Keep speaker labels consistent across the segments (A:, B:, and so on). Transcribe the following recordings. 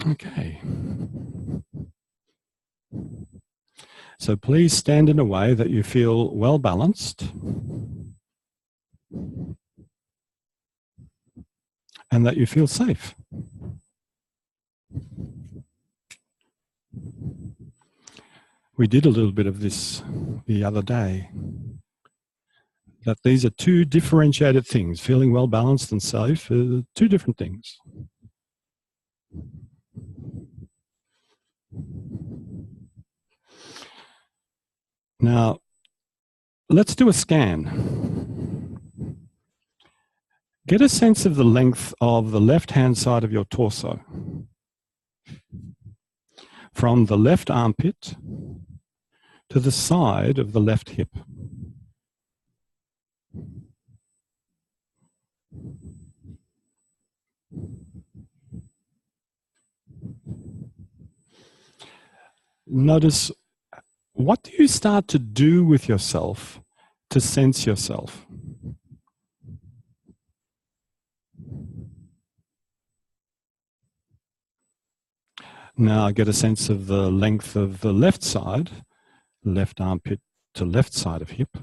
A: Okay. So please stand in a way that you feel well balanced and that you feel safe. We did a little bit of this the other day, that these are two differentiated things. Feeling well balanced and safe are two different things. Now, let's do a scan. Get a sense of the length of the left-hand side of your torso. From the left armpit to the side of the left hip. Notice, what do you start to do with yourself to sense yourself? Now get a sense of the length of the left side, left armpit to left side of hip.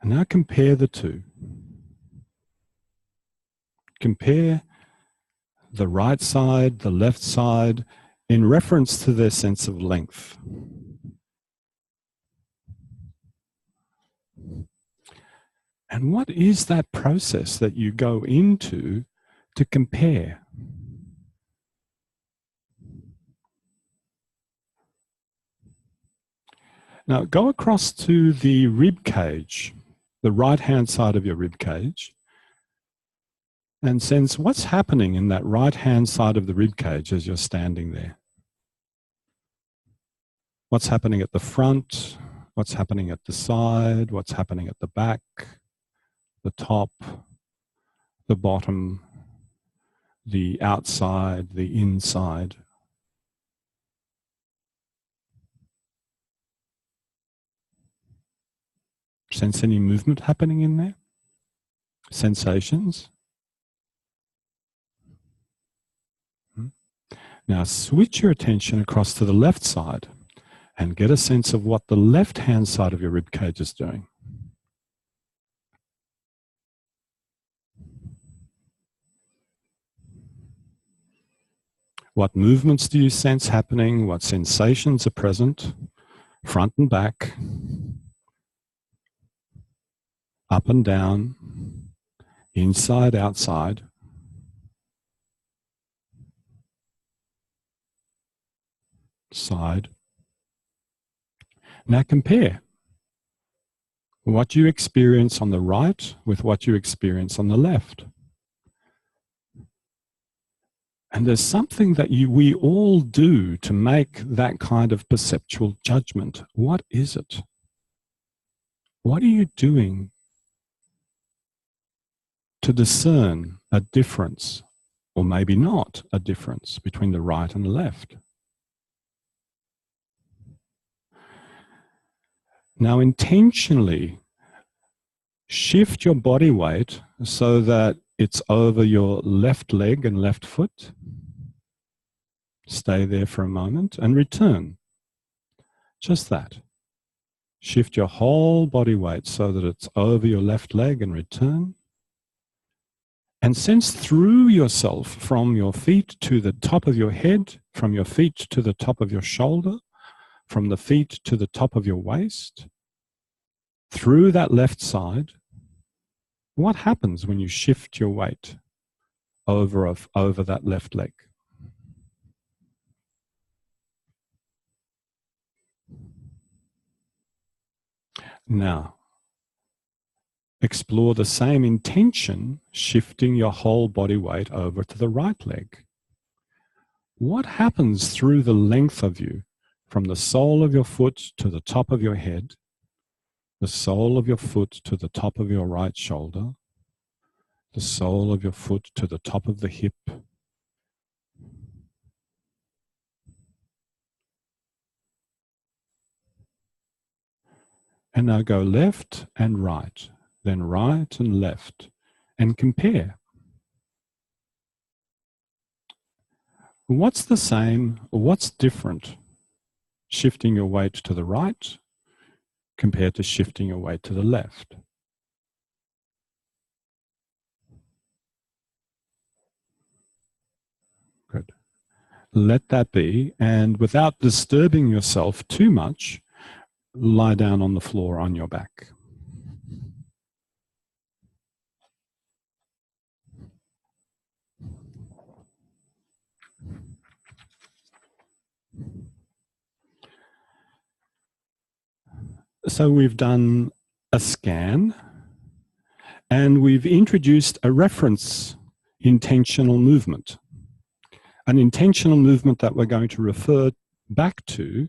A: And now compare the two. Compare the right side, the left side, in reference to their sense of length. And what is that process that you go into to compare? Now go across to the rib cage, the right-hand side of your rib cage, and sense what's happening in that right-hand side of the rib cage as you're standing there. What's happening at the front? What's happening at the side? What's happening at the back? The top, the bottom, the outside, the inside. Sense any movement happening in there? Sensations? Now switch your attention across to the left side and get a sense of what the left-hand side of your rib cage is doing. What movements do you sense happening? What sensations are present? Front and back, up and down, inside, outside. Side. Now compare what you experience on the right with what you experience on the left. And there's something that we all do to make that kind of perceptual judgment. What is it? What are you doing to discern a difference, or maybe not a difference, between the right and the left? Now intentionally shift your body weight so that it's over your left leg and left foot. Stay there for a moment and return. Just that. Shift your whole body weight so that it's over your left leg and return. And sense through yourself from your feet to the top of your head, from your feet to the top of your shoulder, from the feet to the top of your waist, through that left side. What happens when you shift your weight over that left leg? Now, explore the same intention, shifting your whole body weight over to the right leg. What happens through the length of you, from the sole of your foot to the top of your head, the sole of your foot to the top of your right shoulder, the sole of your foot to the top of the hip, And now go left and right, then right and left, and compare. What's the same or what's different shifting your weight to the right compared to shifting your weight to the left? Good. Let that be, and without disturbing yourself too much, lie down on the floor on your back. So we've done a scan, and we've introduced a reference intentional movement. An intentional movement that we're going to refer back to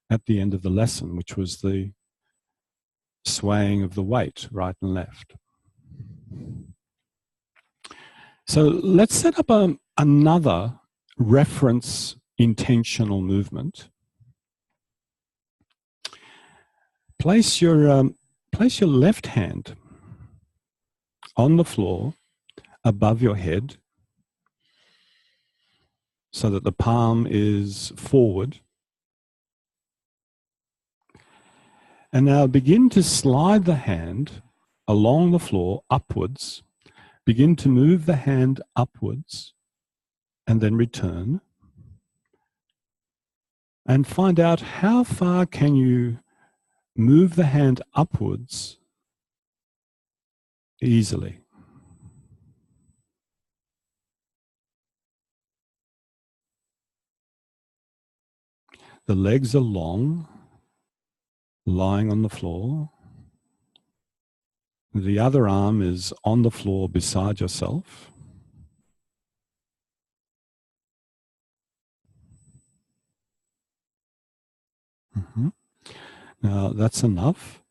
A: at the end of the lesson, which was the swaying of the weight right and left. So let's set up another reference intentional movement. Place your left hand on the floor above your head so that the palm is forward. And now begin to slide the hand along the floor upwards. Begin to move the hand upwards and then return. And find out how far can you move the hand upwards easily. The legs are long, lying on the floor. The other arm is on the floor beside yourself. Now that's enough.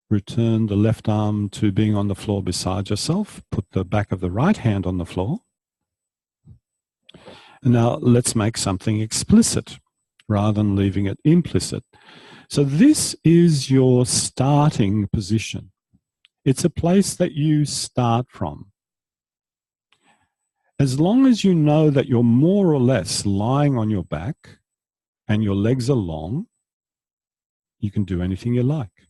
A: Return the left arm to being on the floor beside yourself. Put the back of the right hand on the floor. And now let's make something explicit rather than leaving it implicit. So this is your starting position. It's a place that you start from. As long as you know that you're more or less lying on your back and your legs are long, you can do anything you like.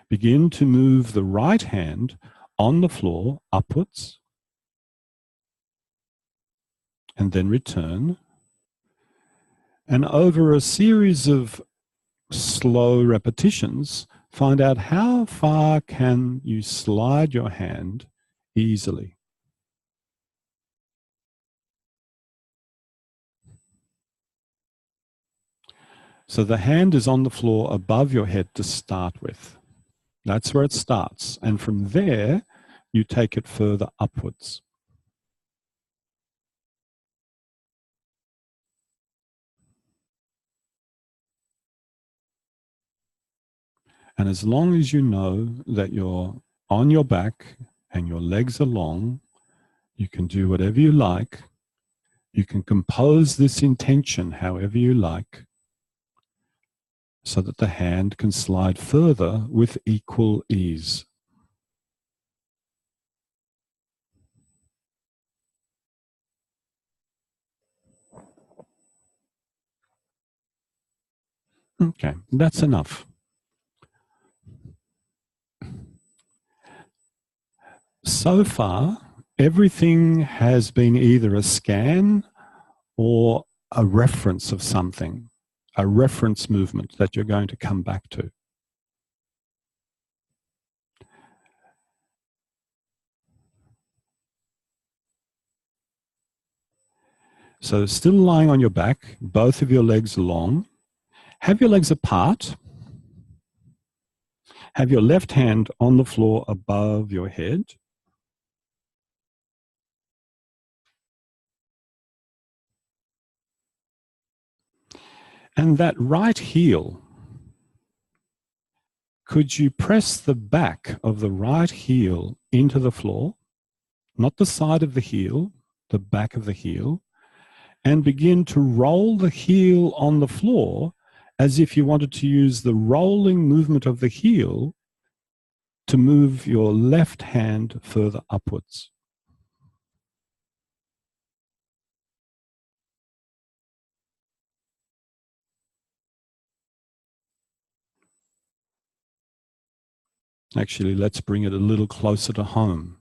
A: Begin to move the right hand on the floor upwards and then return. And over a series of slow repetitions, find out how far can you slide your hand easily. So the hand is on the floor above your head to start with. That's where it starts. And from there, you take it further upwards. And as long as you know that you're on your back and your legs are long, you can do whatever you like. You can compose this intention however you like, so that the hand can slide further with equal ease. Okay, that's enough. So far, everything has been either a scan or a reference of something, a reference movement that you're going to come back to. So still lying on your back, both of your legs long. Have your legs apart. Have your left hand on the floor above your head. And that right heel, could you press the back of the right heel into the floor, not the side of the heel, the back of the heel, and begin to roll the heel on the floor as if you wanted to use the rolling movement of the heel to move your left hand further upwards. Actually, let's bring it a little closer to home.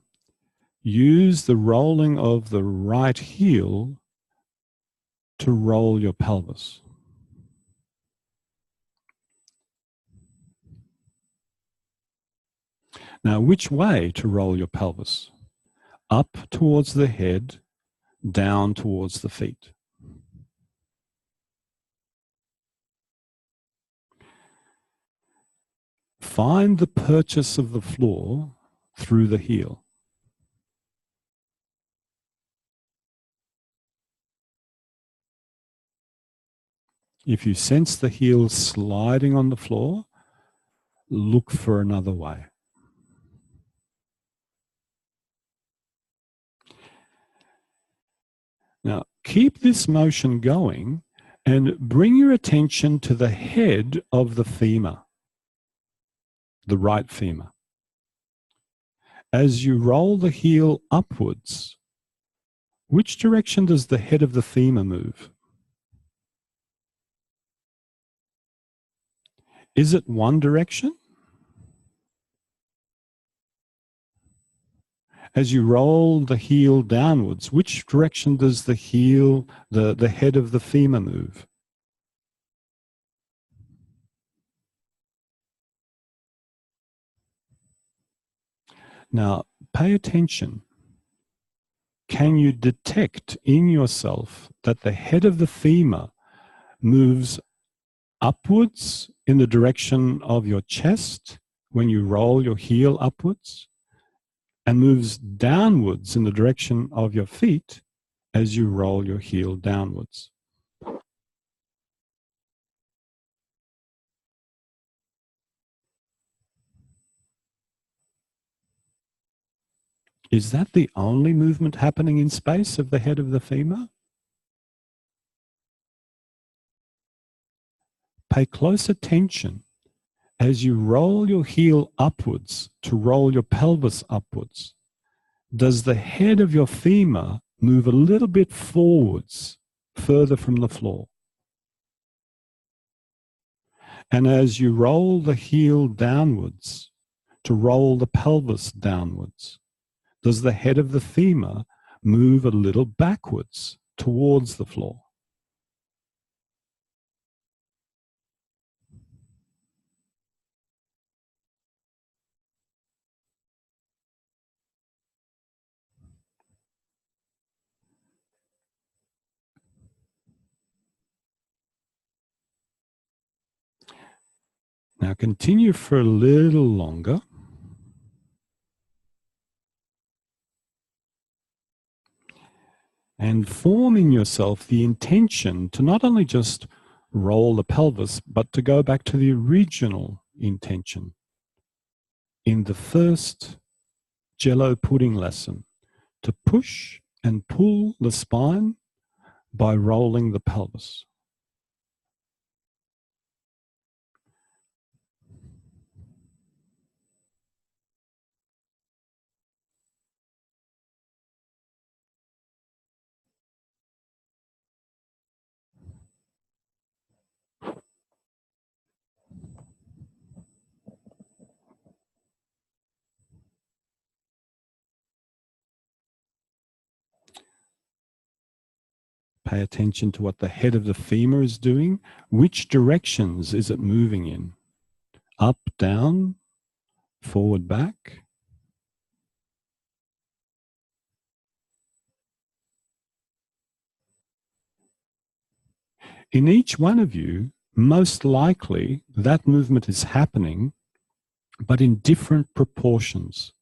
A: Use the rolling of the right heel to roll your pelvis. Now, which way to roll your pelvis? Up towards the head, down towards the feet. Find the purchase of the floor through the heel. If you sense the heel sliding on the floor, look for another way. Now, keep this motion going and bring your attention to the head of the femur, the right femur. As you roll the heel upwards, which direction does the head of the femur move? Is it one direction? As you roll the heel downwards, which direction does the heel, the head of the femur move? Now, pay attention. Can you detect in yourself that the head of the femur moves upwards in the direction of your chest when you roll your heel upwards, and moves downwards in the direction of your feet as you roll your heel downwards? Is that the only movement happening in space of the head of the femur? Pay close attention as you roll your heel upwards to roll your pelvis upwards. Does the head of your femur move a little bit forwards, further from the floor? And as you roll the heel downwards to roll the pelvis downwards, does the head of the femur move a little backwards towards the floor? Now continue for a little longer. And form in yourself the intention to not only just roll the pelvis, but to go back to the original intention in the first Jello pudding lesson, to push and pull the spine by rolling the pelvis. Pay attention to what the head of the femur is doing. Which directions is it moving in? Up, down, forward, back? In each one of you, most likely that movement is happening, but in different proportions.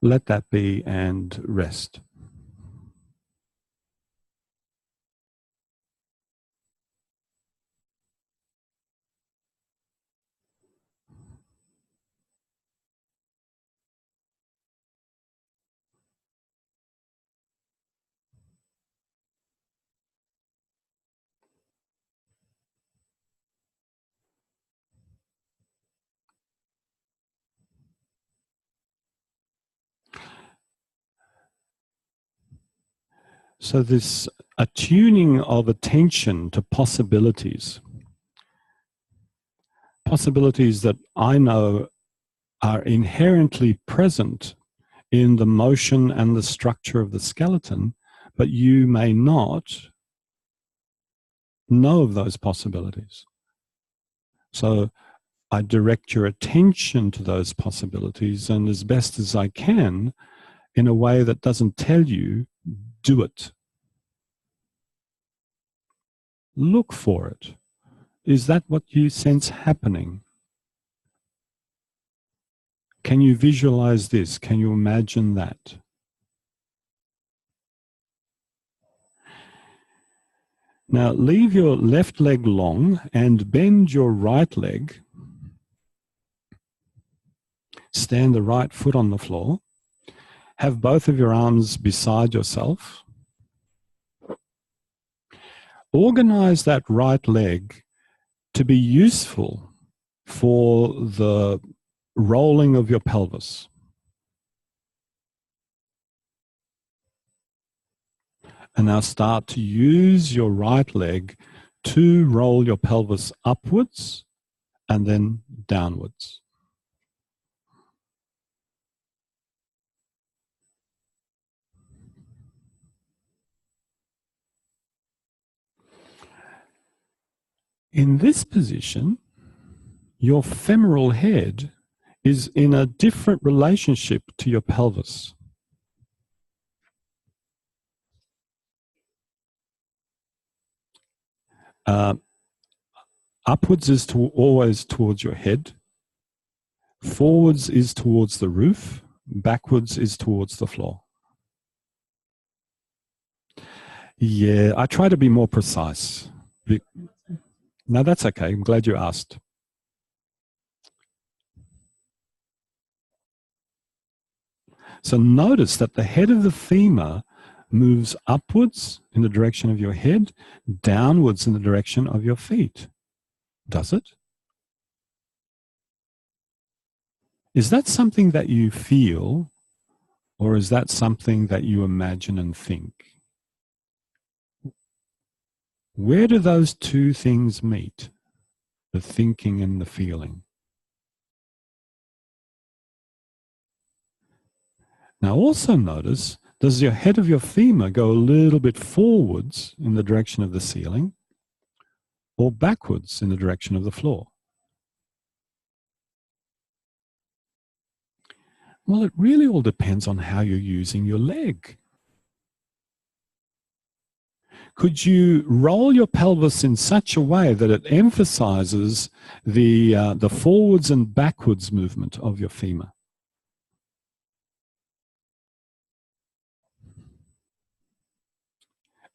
A: Let that be and rest. So this attuning of attention to possibilities that I know are inherently present in the motion and the structure of the skeleton, but you may not know of those possibilities. So I direct your attention to those possibilities, and as best as I can, in a way that doesn't tell you, do it. Look for it. Is that what you sense happening? Can you visualize this? Can you imagine that? Now leave your left leg long and bend your right leg. Stand the right foot on the floor. Have both of your arms beside yourself. Organize that right leg to be useful for the rolling of your pelvis. And now start to use your right leg to roll your pelvis upwards and then downwards. In this position, your femoral head is in a different relationship to your pelvis. Upwards is always towards your head. Forwards is towards the roof. Backwards is towards the floor. Yeah, I try to be more precise. No, that's okay. I'm glad you asked. So notice that the head of the femur moves upwards in the direction of your head, downwards in the direction of your feet. Does it? Is that something that you feel, or is that something that you imagine and think? Where do those two things meet? The thinking and the feeling. Now also notice, does your head of your femur go a little bit forwards in the direction of the ceiling or backwards in the direction of the floor? Well, it really all depends on how you're using your leg. Could you roll your pelvis in such a way that it emphasizes the forwards and backwards movement of your femur?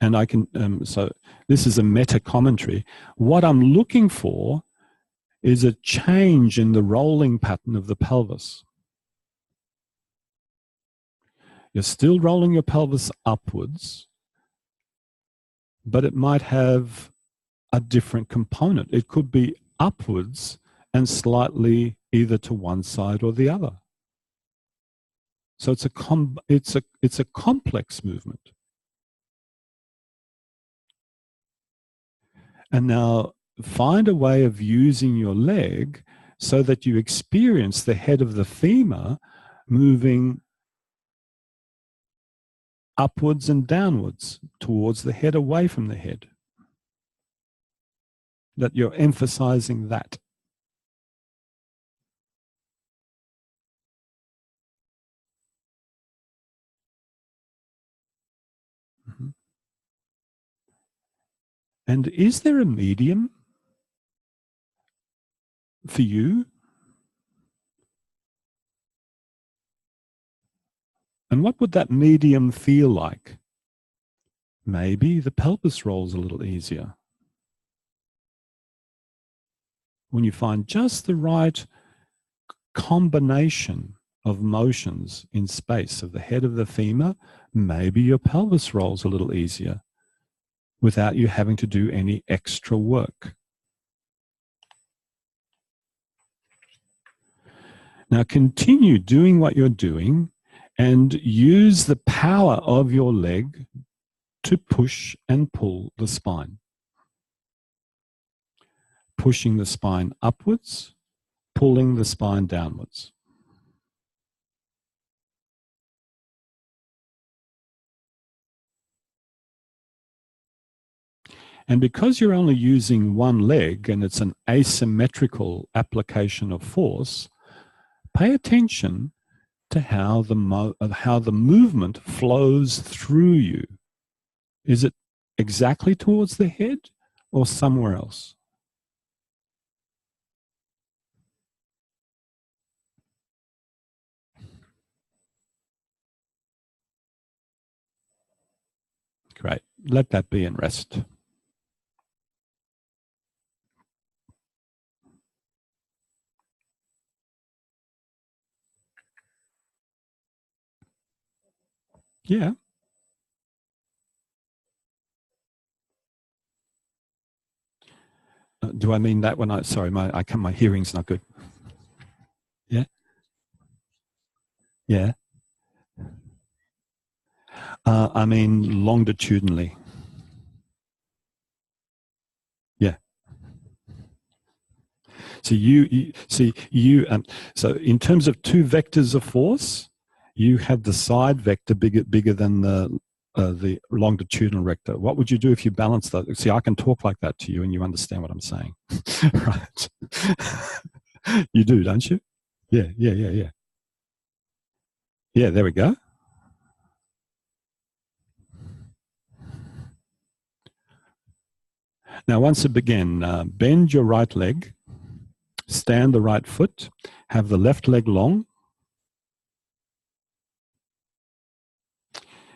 A: And I can, so this is a meta commentary. What I'm looking for is a change in the rolling pattern of the pelvis. You're still rolling your pelvis upwards, but it might have a different component. It could be upwards and slightly either to one side or the other. So it's a complex movement. And now find a way of using your leg so that you experience the head of the femur moving upwards and downwards towards the head, away from the head. That you're emphasizing that. Mm-hmm. And is there a medium for you? And what would that medium feel like? Maybe the pelvis rolls a little easier. When you find just the right combination of motions in space of the head of the femur, maybe your pelvis rolls a little easier without you having to do any extra work. Now continue doing what you're doing and use the power of your leg to push and pull the spine. Pushing the spine upwards, pulling the spine downwards. And because you're only using one leg and it's an asymmetrical application of force, pay attention to how the movement flows through you. Is it exactly towards the head or somewhere else? Great. Let that be and rest. Yeah. Do I mean that when sorry, my hearing's not good. Yeah. Yeah. I mean longitudinally. Yeah. So so in terms of two vectors of force, you have the side vector bigger than the longitudinal vector. What would you do if you balance that? See, I can talk like that to you and you understand what I'm saying. Right. You do, don't you? Yeah. Yeah, there we go. Now, once again, bend your right leg, stand the right foot, have the left leg long,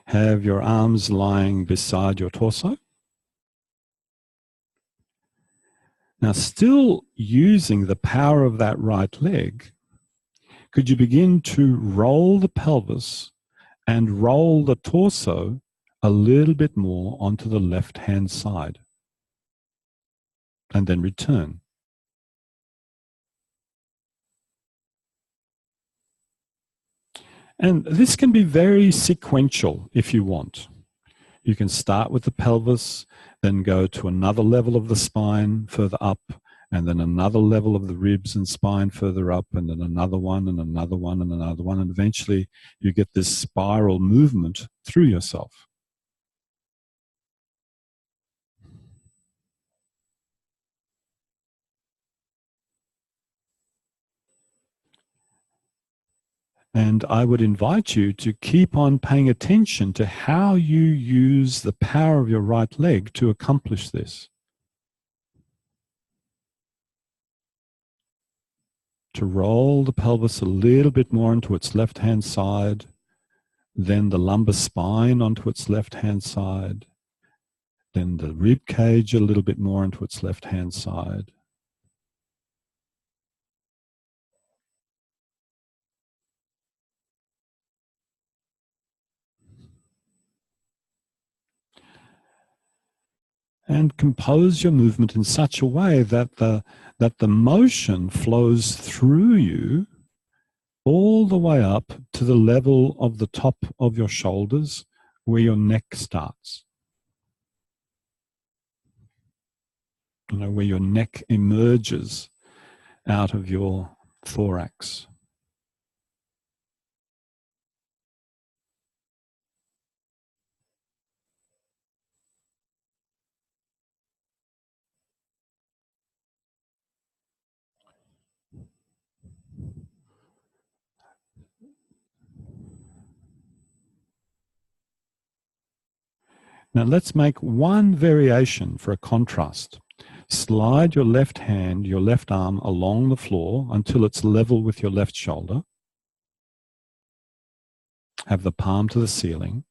A: have your arms lying beside your torso. Now, still using the power of that right leg, could you begin to roll the pelvis and roll the torso a little bit more onto the left-hand side? And then return. And this can be very sequential if you want. You can start with the pelvis, then go to another level of the spine further up, and then another level of the ribs and spine further up, and then another one, and another one, and another one. And eventually you get this spiral movement through yourself. And I would invite you to keep on paying attention to how you use the power of your right leg to accomplish this. To roll the pelvis a little bit more into its left-hand side, then the lumbar spine onto its left-hand side, then the rib cage a little bit more into its left-hand side. And compose your movement in such a way that the motion flows through you all the way up to the level of the top of your shoulders where your neck starts. You know, where your neck emerges out of your thorax. Now let's make one variation for a contrast. Slide your left hand, your left arm along the floor until it's level with your left shoulder. Have the palm to the ceiling.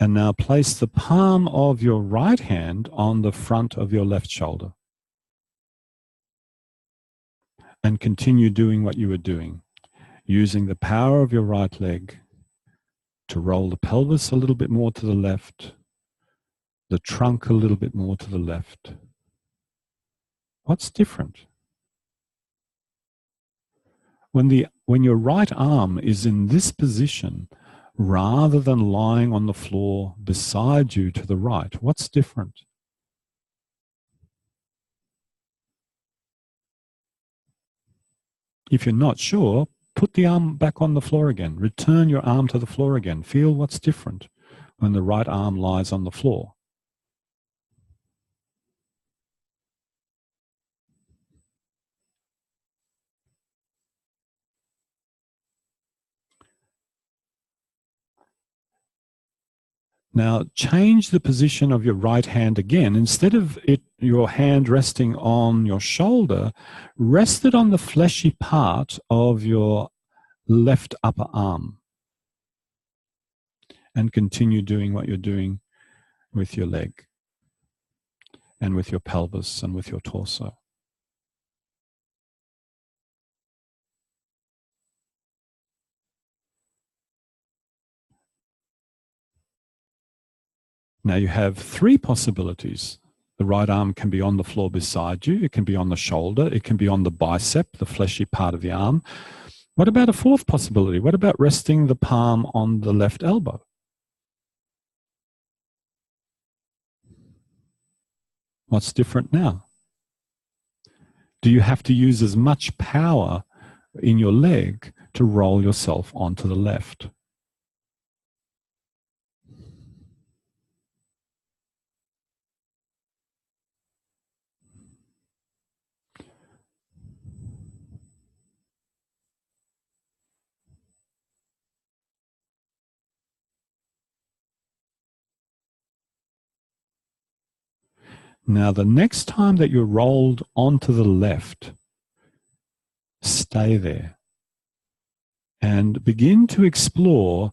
A: And now place the palm of your right hand on the front of your left shoulder. And continue doing what you were doing, using the power of your right leg to roll the pelvis a little bit more to the left, the trunk a little bit more to the left. What's different? When your right arm is in this position, rather than lying on the floor beside you to the right? What's different? If you're not sure, put the arm back on the floor again. Return your arm to the floor again. Feel what's different when the right arm lies on the floor. Now, change the position of your right hand again. Instead of your hand resting on your shoulder, rest it on the fleshy part of your left upper arm. And continue doing what you're doing with your leg and with your pelvis and with your torso. Now you have three possibilities. The right arm can be on the floor beside you. It can be on the shoulder. It can be on the bicep, the fleshy part of the arm. What about a fourth possibility? What about resting the palm on the left elbow? What's different now? Do you have to use as much power in your leg to roll yourself onto the left? Now, the next time that you're rolled onto the left, stay there and begin to explore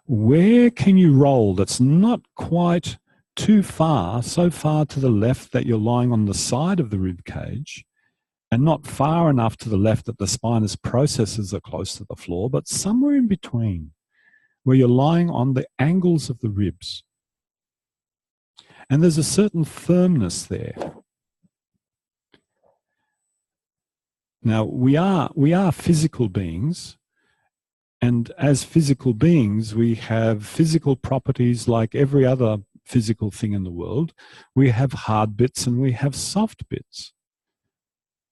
A: where can you roll that's not quite too far, so far to the left that you're lying on the side of the rib cage, and not far enough to the left that the spinous processes are close to the floor, but somewhere in between where you're lying on the angles of the ribs. And there's a certain firmness there. Now, we are physical beings, and as physical beings, we have physical properties like every other physical thing in the world. We have hard bits and we have soft bits.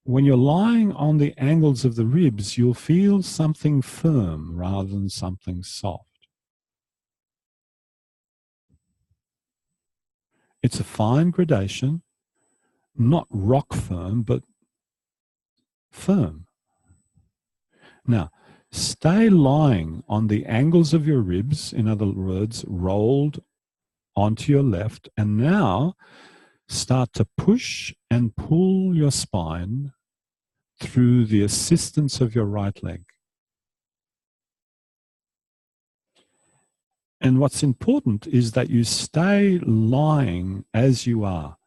A: When you're lying on the angles of the ribs, you'll feel something firm rather than something soft. It's a fine gradation, not rock firm, but firm. Now, stay lying on the angles of your ribs, in other words, rolled onto your left, and now start to push and pull your spine through the assistance of your right leg. And what's important is that you stay lying as you are.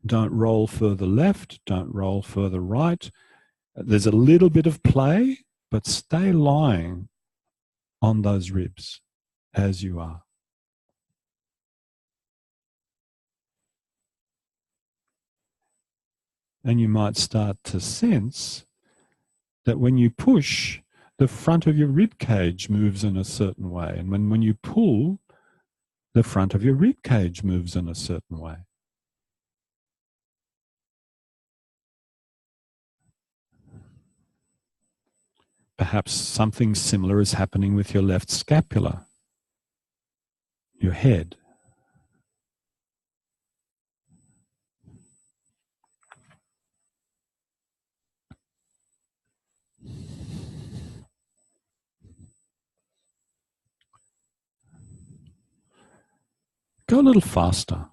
A: Don't roll further left, don't roll further right. There's a little bit of play, but stay lying on those ribs as you are. And you might start to sense that when you push, the front of your rib cage moves in a certain way. And when you pull, the front of your rib cage moves in a certain way. Perhaps something similar is happening with your left scapula, your head. Go a little faster.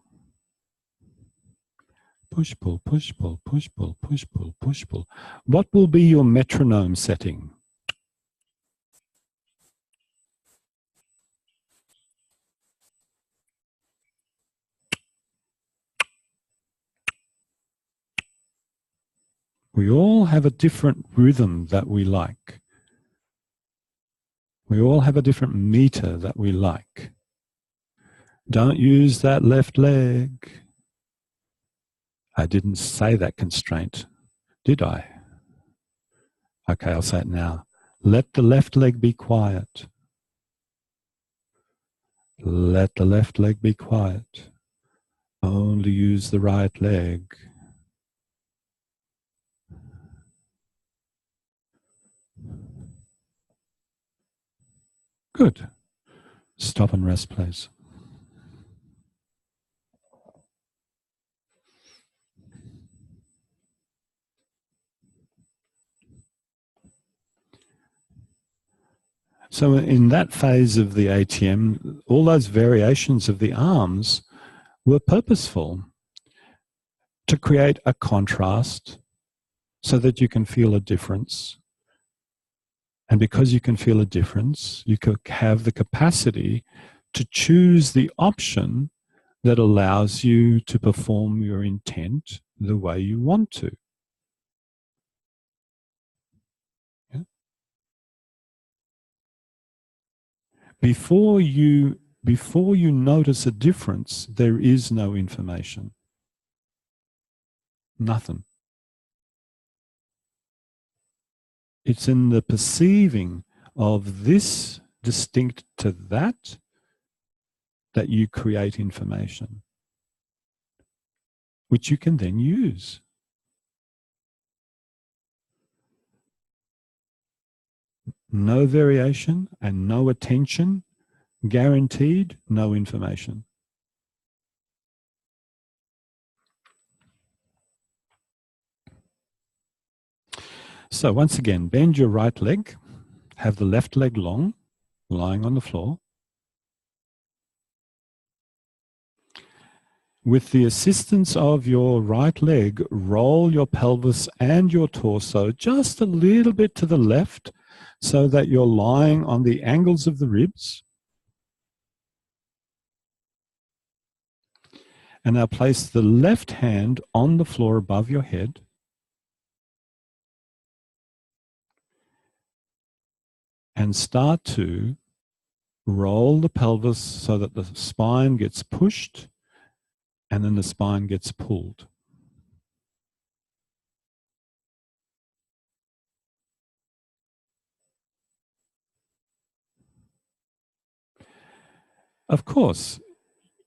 A: Push, pull, push, pull, push, pull, push, pull, push, pull. What will be your metronome setting? We all have a different rhythm that we like. We all have a different meter that we like. Don't use that left leg. I didn't say that constraint, did I? Okay, I'll say it now. Let the left leg be quiet. Let the left leg be quiet. Only use the right leg. Good. Stop and rest, please. So in that phase of the ATM, all those variations of the arms were purposeful to create a contrast so that you can feel a difference. And because you can feel a difference, you could have the capacity to choose the option that allows you to perform your intent the way you want to. Yeah? Before you notice a difference, there is no information. Nothing. It's in the perceiving of this distinct to that you create information, which you can then use. No variation and no attention, guaranteed no information. So once again, bend your right leg, have the left leg long, lying on the floor. With the assistance of your right leg, roll your pelvis and your torso just a little bit to the left so that you're lying on the angles of the ribs. And now place the left hand on the floor above your head. And start to roll the pelvis so that the spine gets pushed and then the spine gets pulled. Of course,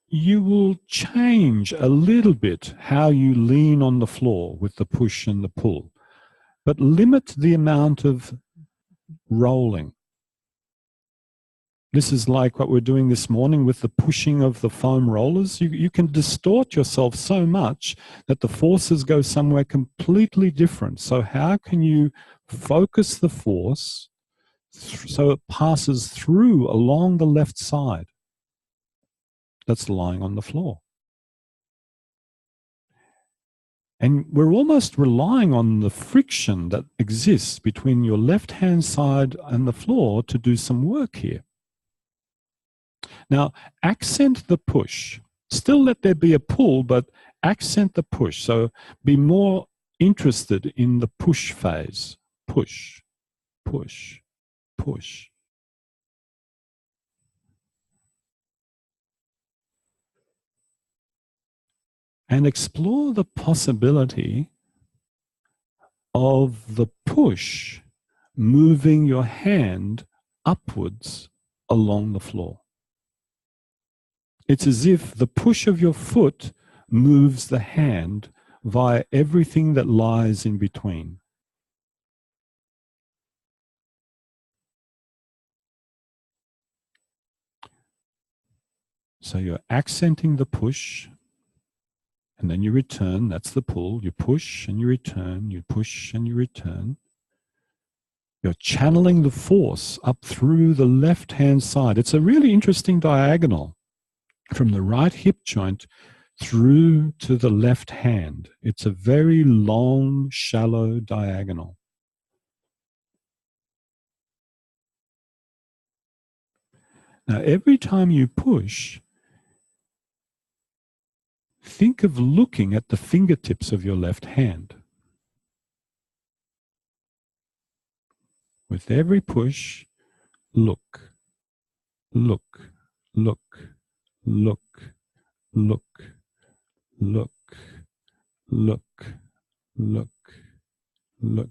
A: you will change a little bit how you lean on the floor with the push and the pull, but limit the amount of rolling. This is like what we're doing this morning with the pushing of the foam rollers. You can distort yourself so much that the forces go somewhere completely different. So how can you focus the force so it passes through along the left side that's lying on the floor? And we're almost relying on the friction that exists between your left-hand side and the floor to do some work here. Now, accent the push. Still let there be a pull, but accent the push. So be more interested in the push phase. Push, push, push. And explore the possibility of the push moving your hand upwards along the floor. It's as if the push of your foot moves the hand via everything that lies in between. So you're accenting the push, and then you return. That's the pull. You push and you return. You push and you return. You're channeling the force up through the left-hand side. It's a really interesting diagonal from the right hip joint through to the left hand. It's a very long, shallow diagonal. Now, every time you push, think of looking at the fingertips of your left hand. With every push, look, look, look, look, look, look, look, look, look.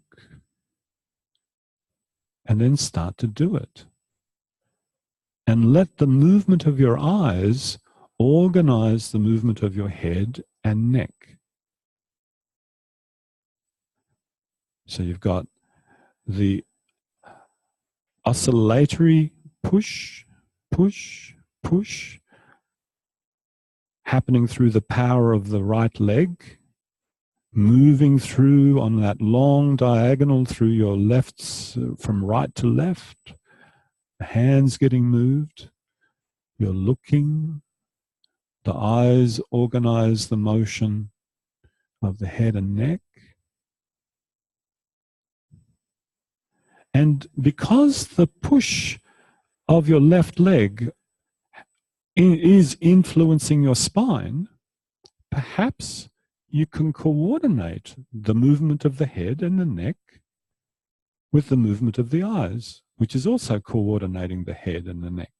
A: And then start to do it. and let the movement of your eyes organize the movement of your head and neck. So you've got the oscillatory push, push, push, happening through the power of the right leg, moving through on that long diagonal through your lefts, from right to left, the hands getting moved, you're looking, the eyes organize the motion of the head and neck. And because the push of your left leg is influencing your spine, perhaps you can coordinate the movement of the head and the neck with the movement of the eyes, which is also coordinating the head and the neck.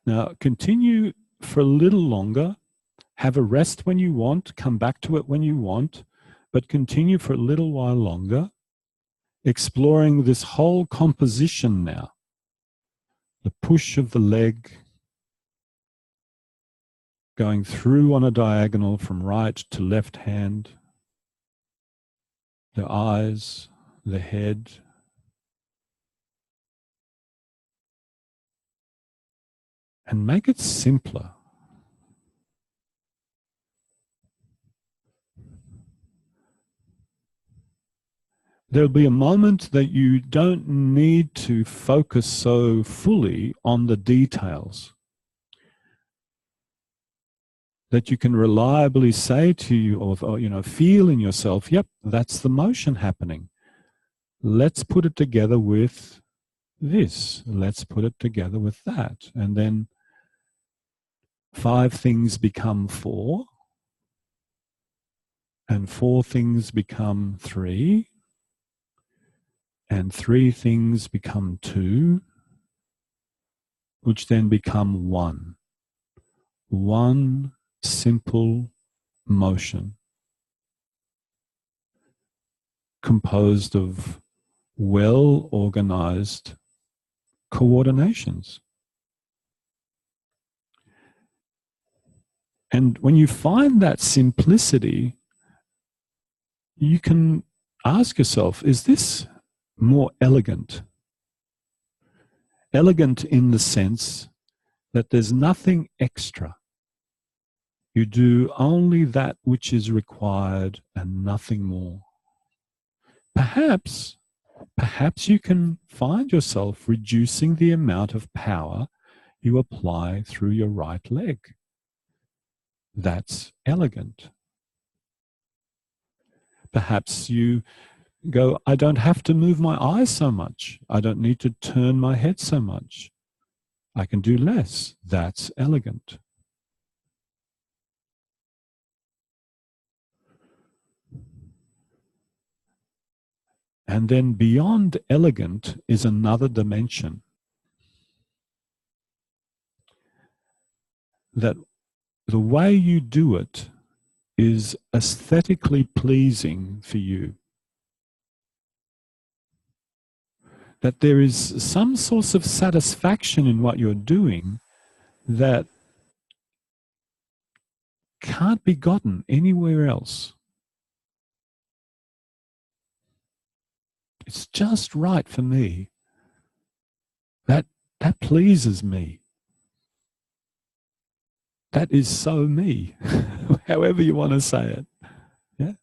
A: Now, continue for a little longer. Have a rest when you want. Come back to it when you want. But continue for a little while longer, exploring this whole composition now. The push of the leg going through on a diagonal from right to left hand. The eyes, the head. And make it simpler. There'll be a moment that you don't need to focus so fully on the details. That you can reliably say to you, or feel in yourself, yep, that's the motion happening. Let's put it together with this. Let's put it together with that. And then 5 things become 4. And 4 things become 3. And 3 things become 2, which then become 1. One simple motion composed of well-organized coordinations. And when you find that simplicity, you can ask yourself, is this more elegant? Elegant in the sense that there's nothing extra. You do only that which is required and nothing more. Perhaps you can find yourself reducing the amount of power you apply through your right leg. That's elegant. Perhaps you go, I don't have to move my eyes so much. I don't need to turn my head so much. I can do less. That's elegant. And then beyond elegant is another dimension. That the way you do it is aesthetically pleasing for you. That there is some source of satisfaction in what you're doing that can't be gotten anywhere else. It's just right for me. That pleases me. That is so me, however you want to say it. Yeah.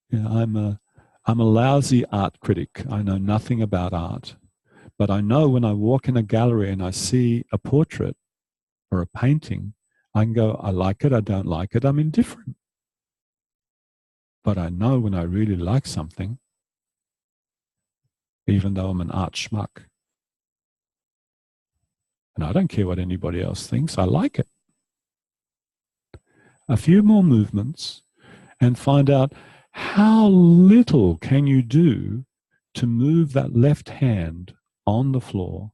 A: Yeah, I'm a lousy art critic. I know nothing about art. But I know when I walk in a gallery and I see a portrait or a painting, I can go, I like it, I don't like it, I'm indifferent. But I know when I really like something, even though I'm an art schmuck. And I don't care what anybody else thinks, I like it. A few more movements and find out how little can you do to move that left hand on the floor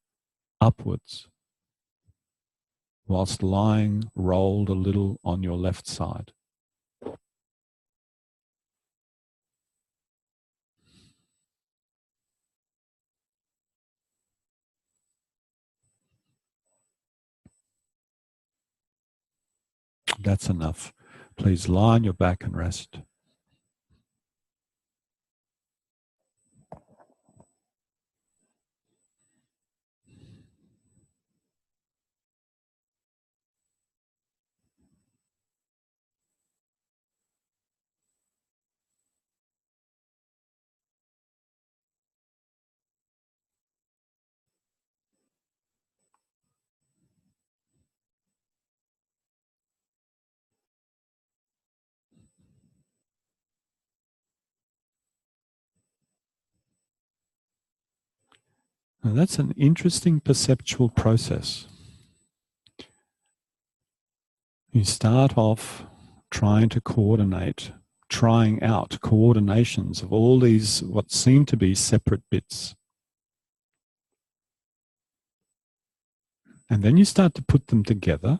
A: upwards whilst lying rolled a little on your left side. That's enough. Please lie on your back and rest. Now that's an interesting perceptual process. You start off trying to coordinate, trying out coordinations of all these what seem to be separate bits. And then you start to put them together.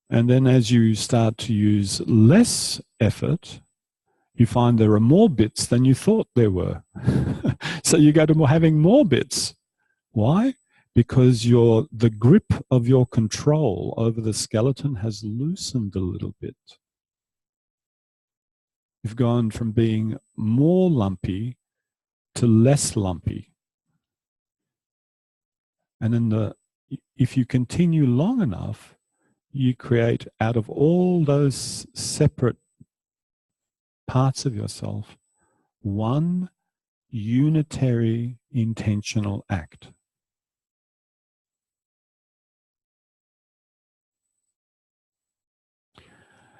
A: And then as you start to use less effort, you find there are more bits than you thought there were. So you go to having more bits. Why? Because the grip of your control over the skeleton has loosened a little bit. You've gone from being more lumpy to less lumpy. And then if you continue long enough, you create out of all those separate parts of yourself one unitary intentional act.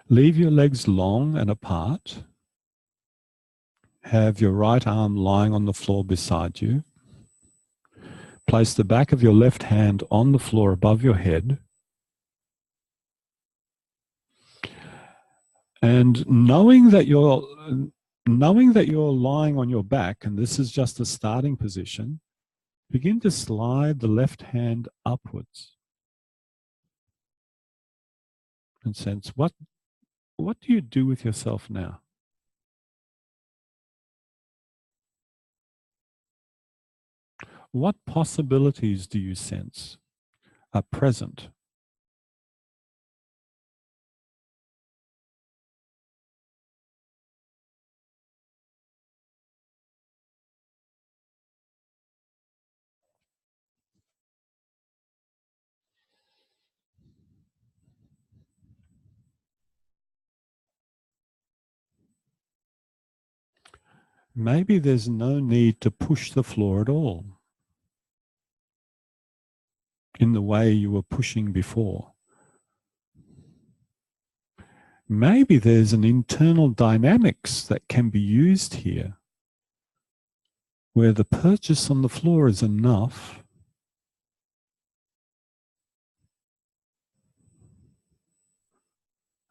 A: Leave your legs long and apart. Have your right arm lying on the floor beside you. Place the back of your left hand on the floor above your head. And knowing that you're lying on your back, and this is just a starting position, begin to slide the left hand upwards. And sense, what do you do with yourself now? What possibilities do you sense are present? Maybe there's no need to push the floor at all in the way you were pushing before. Maybe there's an internal dynamics that can be used here where the purchase on the floor is enough.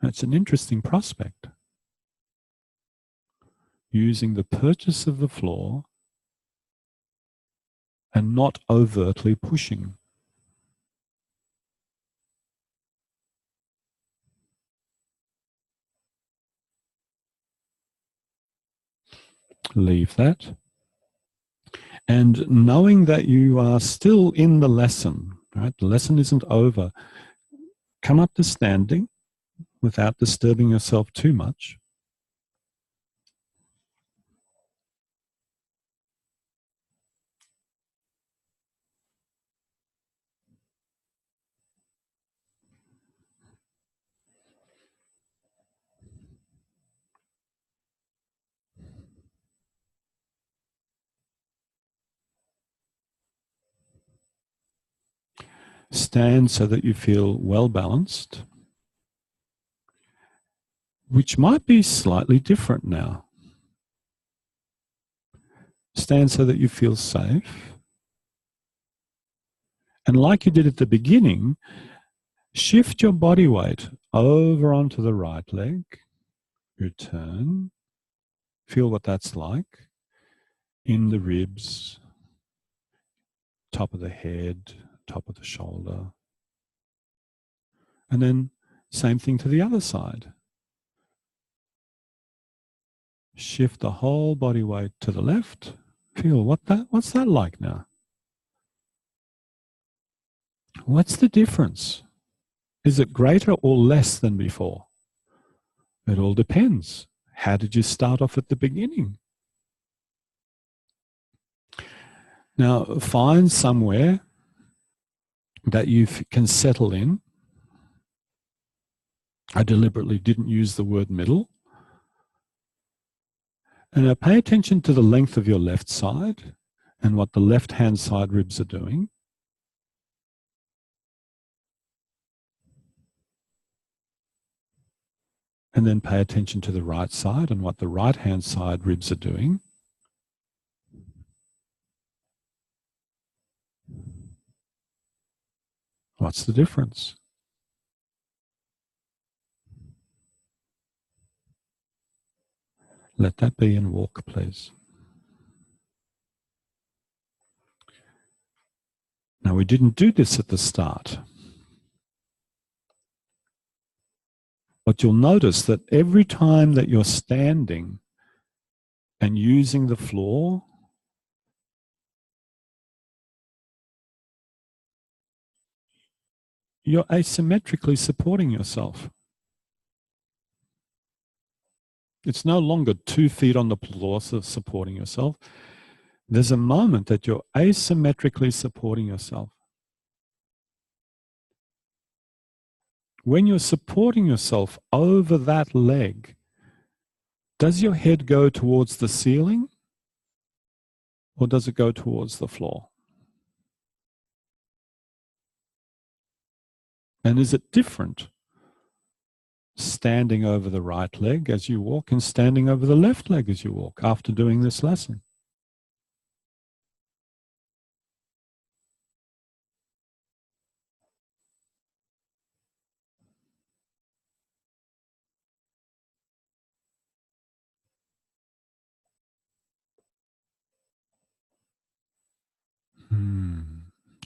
A: That's an interesting prospect. Using the purchase of the floor and not overtly pushing. Leave that. And knowing that you are still in the lesson, right? The lesson isn't over. Come up to standing without disturbing yourself too much. Stand so that you feel well balanced, which might be slightly different now. Stand so that you feel safe. And like you did at the beginning, shift your body weight over onto the right leg. Return. Feel what that's like in the ribs, top of the head, top of the shoulder. And then same thing to the other side. Shift the whole body weight to the left. Feel what's that like now? What's the difference? Is it greater or less than before? It all depends. How did you start off at the beginning? Now, find somewhere that you can settle in. I deliberately didn't use the word middle. And now pay attention to the length of your left side and what the left-hand side ribs are doing. And then pay attention to the right side and what the right-hand side ribs are doing. What's the difference? Let that be and walk, please. Now, we didn't do this at the start. But you'll notice that every time that you're standing and using the floor, you're asymmetrically supporting yourself. It's no longer 2 feet on the floor supporting yourself. There's a moment that you're asymmetrically supporting yourself. When you're supporting yourself over that leg, does your head go towards the ceiling or does it go towards the floor? And is it different standing over the right leg as you walk and standing over the left leg as you walk after doing this lesson?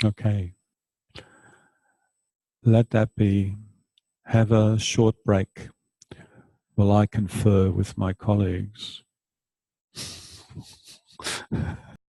A: Okay. Let that be. Have a short break while I confer with my colleagues.